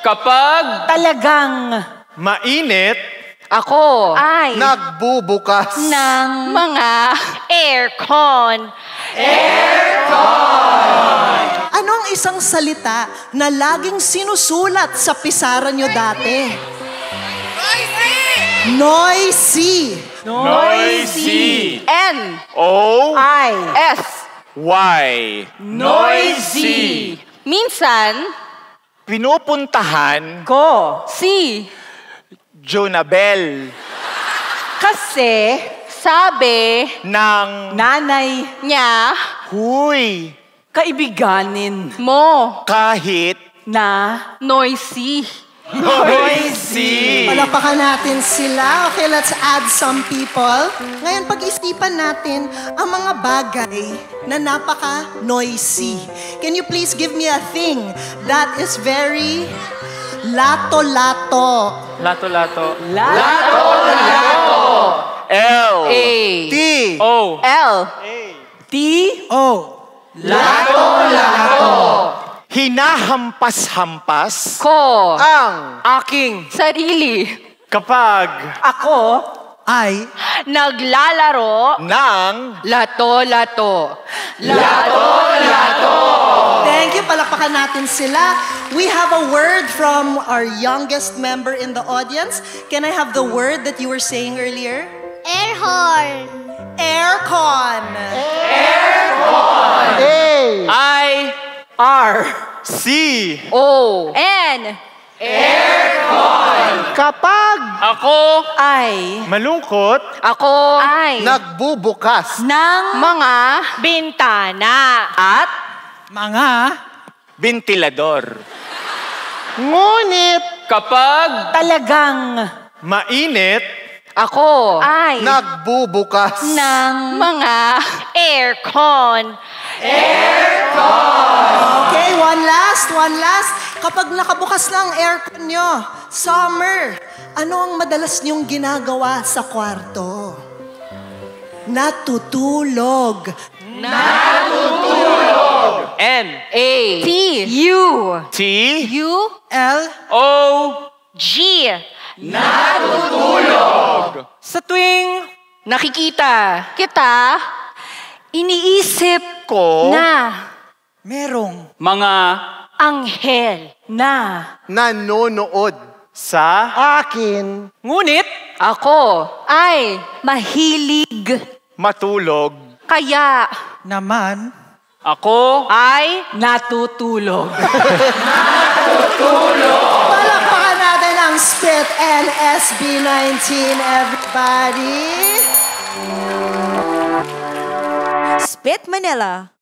Kapag talagang mainit, ako Ay nagbubukas ng mga aircon. Ano ang isang salita na laging sinusulat sa pisara nyo dati? Noisy! noisy, N O, I. S Y. noisy, minsan Pinupuntahan, Ko. C Jonabel, Kasi sabi ng nanay niya huy, kaibiganin mo kahit na noisy. noisy. Palapakan natin sila. Okay, let's add some people. Ngayon, pag-isipan natin ang mga bagay na napaka-noisy. Can you please give me a thing that is very lato-lato? lato-lato, L, A T, O, L T. hinahampas-hampas ko ang Aking sarili kapag ako Ay, naglalaro ng lato-lato. thank you. Palapakan natin sila. We have a word from our youngest member in the audience. Can I have the word that you were saying earlier? Air horn. Aircon. I, R. C. O N Kapag ako, I. Malungkot, ako ay nagbubukas Ng mga bintana at mga ventilador. Ngunit kapag talagang mainit, ako ay nagbubukas ng mga aircon. Okay, one last. Kapag nakabukas na ang aircon nyo, summer, ano ang madalas nyong ginagawa sa kwarto? Natutulog. N, A T U T, U L. O, G Sa tuwing nakikita kita iniisip ko, na Merong mga anghel na nanonood sa akin. ngunit ako ay mahilig matulog. kaya Naman. ako, ay natutulog. Palakpakan natin ang Spit and SB19, everybody. Spit Manila.